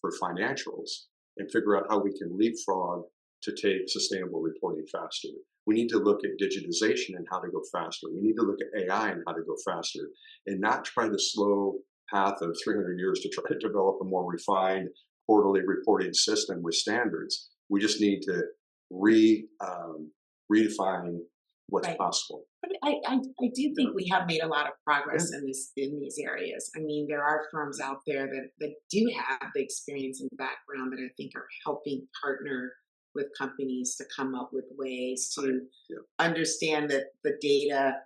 for financials and figure out how we can leapfrog to take sustainable reporting faster. We need to look at digitization and how to go faster. We need to look at AI and how to go faster, and not try the slow path of 300 years to try to develop a more refined quarterly reporting system with standards. We just need to redefine what's Right. possible. But I do think we have made a lot of progress in these areas. I mean, there are firms out there that do have the experience and background that I think are helping partner with companies to come up with ways Right. to Yeah. understand that the data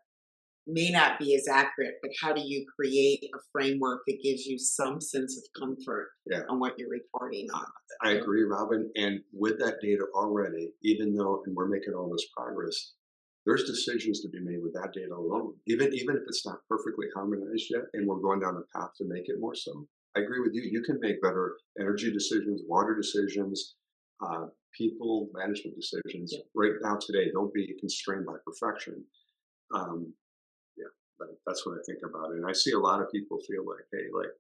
may not be as accurate, but how do you create a framework that gives you some sense of comfort Yeah. on what you're reporting on? I agree, Robin. And with that data already, even though, and we're making all this progress, there's decisions to be made with that data alone. Even if it's not perfectly harmonized yet, and we're going down a path to make it more so. I agree with you. You can make better energy decisions, water decisions, uh, people management decisions. Yeah. Right now, today, don't be constrained by perfection. Um, yeah, that's what I think about it. And I see a lot of people feel like, hey, like,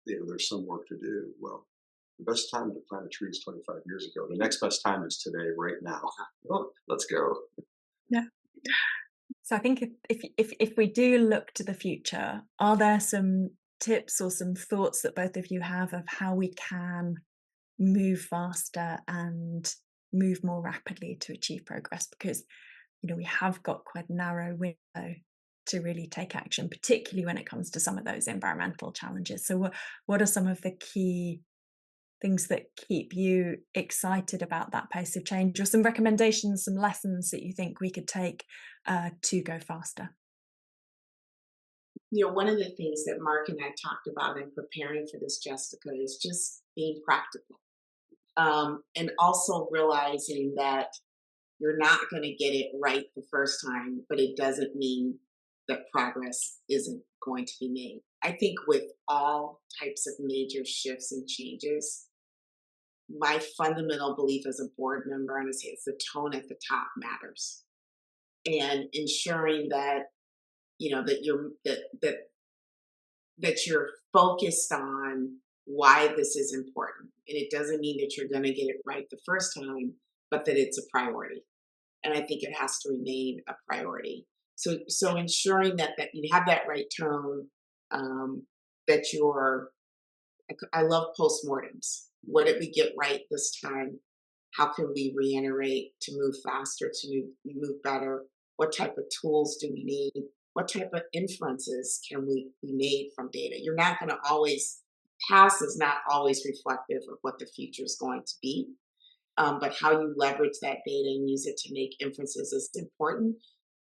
there's some work to do. Well, the best time to plant a tree is 25 years ago. The next best time is today, right now. Well, let's go. Yeah. So I think if we do look to the future, are there some tips or some thoughts that both of you have of how we can move faster and move more rapidly to achieve progress? Because we have got quite a narrow window to really take action, particularly when it comes to some of those environmental challenges. So what are some of the key things that keep you excited about that pace of change, or some recommendations, some lessons that you think we could take to go faster? One of the things that Mark and I talked about in preparing for this, Jessica, is just being practical. And also realizing that you're not going to get it right the first time, but it doesn't mean that progress isn't going to be made. I think with all types of major shifts and changes, my fundamental belief as a board member, and I say it's the tone at the top matters, and ensuring that that you're focused on why this is important, and it doesn't mean that you're going to get it right the first time, but that it's a priority. And I think it has to remain a priority. So ensuring that you have that right tone, that you're. I love postmortems. What did we get right this time? How can we reiterate to move faster, to move better? What type of tools do we need? What type of inferences can we be made from data? You're not going to always, past is not always reflective of what the future is going to be. But how you leverage that data and use it to make inferences is important.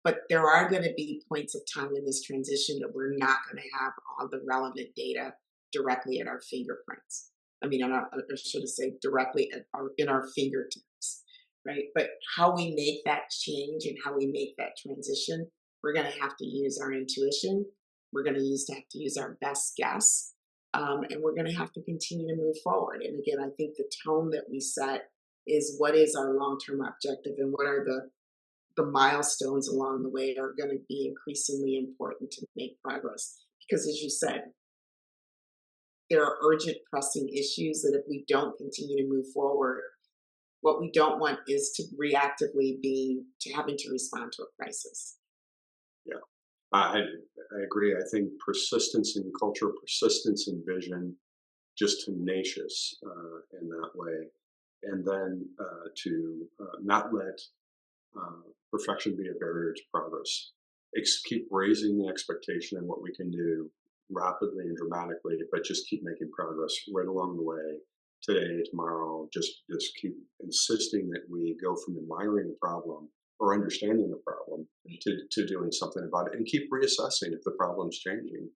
But there are going to be points of time in this transition that we're not going to have all the relevant data directly at our fingerprints. I mean, I should say directly in our fingertips, right? But how we make that change and how we make that transition, we're going to have to use our intuition. We're going to have to use our best guess, and we're going to have to continue to move forward. And again, I think the tone that we set is what is our long-term objective and what are the milestones along the way are going to be increasingly important to make progress. Because as you said, there are urgent, pressing issues that if we don't continue to move forward, what we don't want is to reactively be to having to respond to a crisis. Yeah, I agree. I think persistence in culture, persistence in vision, just tenacious in that way, and then to not let perfection be a barrier to progress. Keep raising the expectation and what we can do rapidly and dramatically, but just keep making progress right along the way. Today, tomorrow, just keep insisting that we go from admiring the problem or understanding the problem to doing something about it, and keep reassessing if the problem's changing.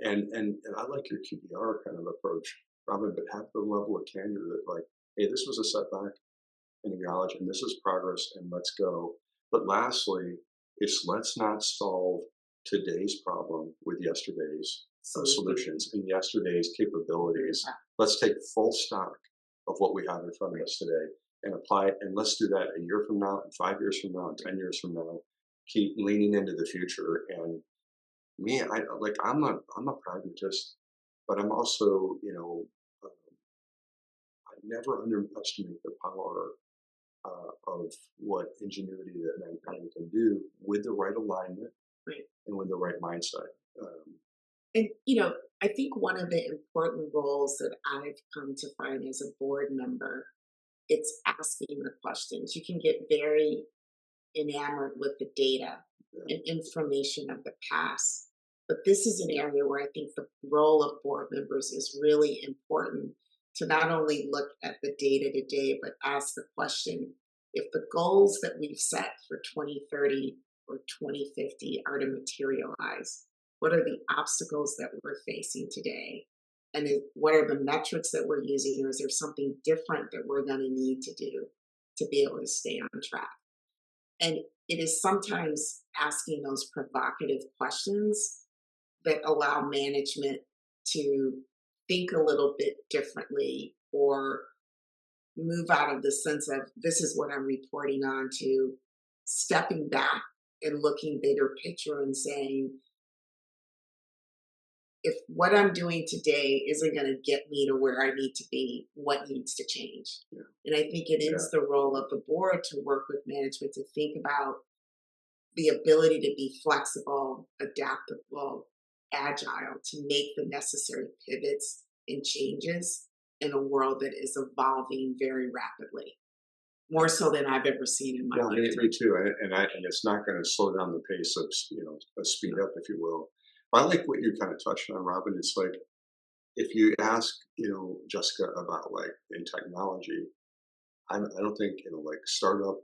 And I like your QBR kind of approach, Robin, but have the level of candor that, like, hey, this was a setback, and acknowledge, and this is progress, and let's go. But lastly, it's let's not solve today's problem with yesterday's solutions and yesterday's capabilities. Let's take full stock of what we have in front of us today and apply it. And let's do that a year from now, and 5 years from now, and 10 years from now. Keep leaning into the future. And me, I'm a pragmatist, but I'm also, I never underestimate the power of what ingenuity that mankind can do with the right alignment, Right. and with the right mindset. Um, And, I think one of the important roles that I've come to find as a board member, it's asking the questions. You can get very enamored with the data yeah, and information of the past. But this is an area where I think the role of board members is really important to not only look at the data today, but ask the question, if the goals that we've set for 2030 or 2050 are to materialize, what are the obstacles that we're facing today? And what are the metrics that we're using, or is there something different that we're going to need to do to be able to stay on track? And it is sometimes asking those provocative questions that allow management to think a little bit differently or move out of the sense of this is what I'm reporting on to stepping back and looking bigger picture and saying, if what I'm doing today isn't going to get me to where I need to be, what needs to change? Yeah. And I think it Yeah. is the role of the board to work with management to think about the ability to be flexible, adaptable, agile, to make the necessary pivots and changes in a world that is evolving very rapidly, more so than I've ever seen in my Yeah, life. me too. And it's not going to slow down the pace of, speed up, if you will. I like what you kind of touched on, Robin. It's like if you ask, Jessica about like in technology, I don't think like startup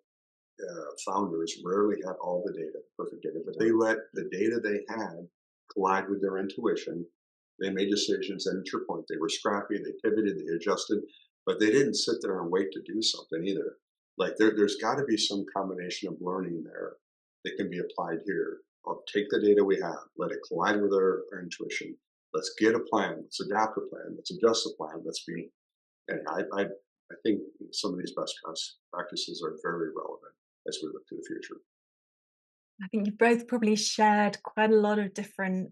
founders rarely had all the data, perfect data, but they let the data they had collide with their intuition. They made decisions, and at your point, they were scrappy, they pivoted, they adjusted, but they didn't sit there and wait to do something either. Like there's got to be some combination of learning there that can be applied here. Or take the data we have, let it collide with our intuition. Let's get a plan. Let's adapt a plan. Let's adjust the plan. And I think some of these best practices are very relevant as we look to the future. I think you've both probably shared quite a lot of different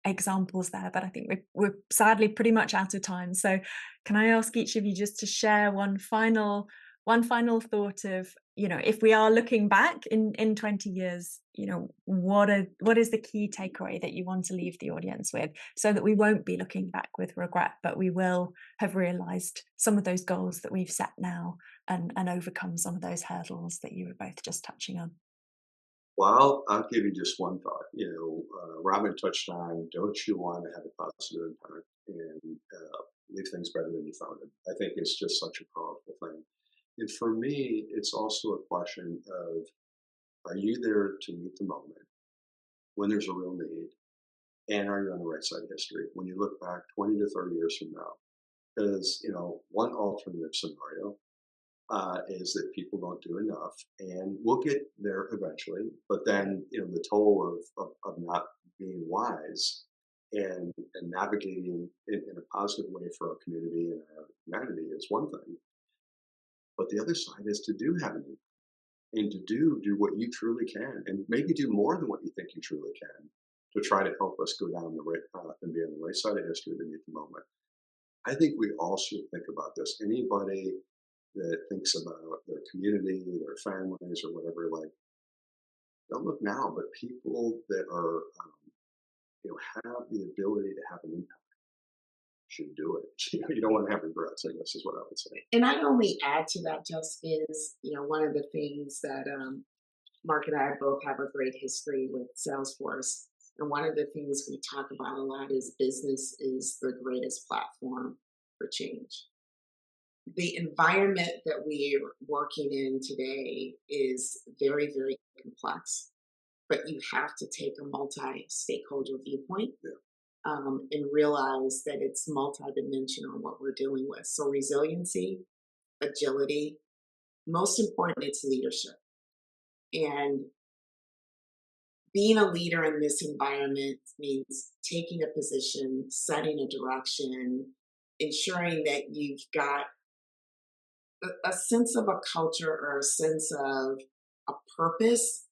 examples there, but I think we're sadly pretty much out of time. So, can I ask each of you just to share one final thought of, if we are looking back in 20 years, what is the key takeaway that you want to leave the audience with, so that we won't be looking back with regret, but we will have realized some of those goals that we've set now, and overcome some of those hurdles that you were both just touching on. Well, I'll give you just one thought. Robin touched on, don't you want to have a positive impact and leave things better than you found them? I think it's just such a powerful thing. And for me, it's also a question of, are you there to meet the moment when there's a real need? And are you on the right side of history when you look back 20 to 30 years from now? Because, one alternative scenario is that people don't do enough, and we'll get there eventually. But then, the toll of not being wise and navigating in a positive way for our community and our humanity is one thing. But the other side is to do have an impact and to do what you truly can, and maybe do more than what you think you truly can to try to help us go down the right path and be on the right side of history to meet the moment. I think we all should think about this. Anybody that thinks about their community, their families, or whatever, like, don't look now, but people that are, have the ability to have an impact should do it. You don't want to have regrets, I guess, is what I would say. And I'd only add to that, Jessica, is, one of the things that Mark and I both have a great history with Salesforce. And one of the things we talk about a lot is business is the greatest platform for change. The environment that we're working in today is very, very complex, but you have to take a multi-stakeholder viewpoint, and realize that it's multidimensional what we're dealing with. So resiliency, agility, most important, it's leadership. And being a leader in this environment means taking a position, setting a direction, ensuring that you've got a sense of a culture or a sense of a purpose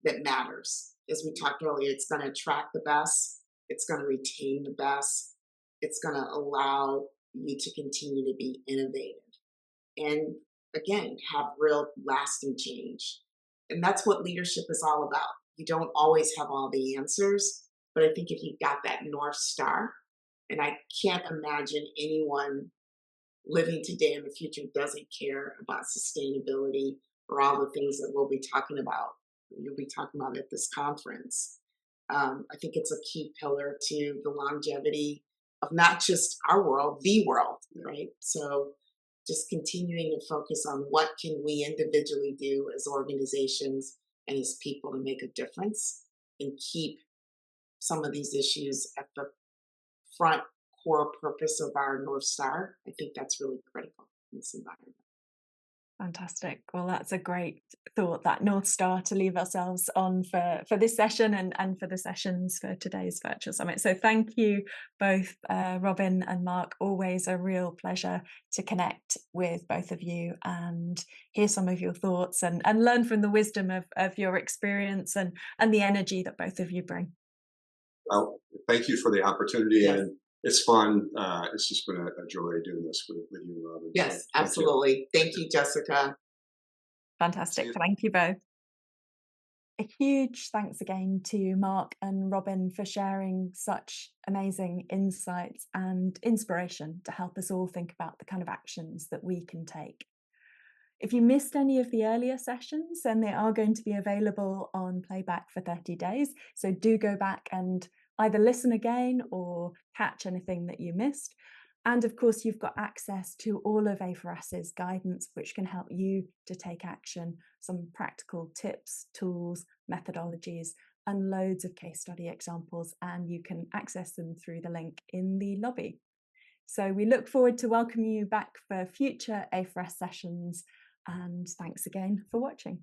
that matters. As we talked earlier, it's going to attract the best, it's going to retain the best, it's going to allow you to continue to be innovative and, again, have real lasting change. And that's what leadership is all about. You don't always have all the answers, but I think if you've got that North Star, and I can't imagine anyone living today in the future doesn't care about sustainability or all the things that you'll be talking about at this conference. I think it's a key pillar to the longevity of not just our world, the world, Yeah. right? So just continuing to focus on what can we individually do as organizations and as people to make a difference and keep some of these issues at the front core purpose of our North Star. I think that's really critical in this environment. Fantastic. Well, that's a great thought, that North Star to leave ourselves on for this session and for the sessions for today's virtual summit. So thank you both, Robin and Mark. Always a real pleasure to connect with both of you and hear some of your thoughts and learn from the wisdom of your experience and the energy that both of you bring. Well, thank you for the opportunity, Yes. and it's fun. It's just been a joy doing this with you, Robin. So Yes, thank you. absolutely. Thank you, Jessica. See Fantastic. you. Thank you both. A huge thanks again to Mark and Robin for sharing such amazing insights and inspiration to help us all think about the kind of actions that we can take. If you missed any of the earlier sessions, then they are going to be available on playback for 30 days. So do go back and either listen again or catch anything that you missed. And of course, you've got access to all of A4S's guidance, which can help you to take action, some practical tips, tools, methodologies, and loads of case study examples. And you can access them through the link in the lobby. So we look forward to welcoming you back for future A4S sessions. And thanks again for watching.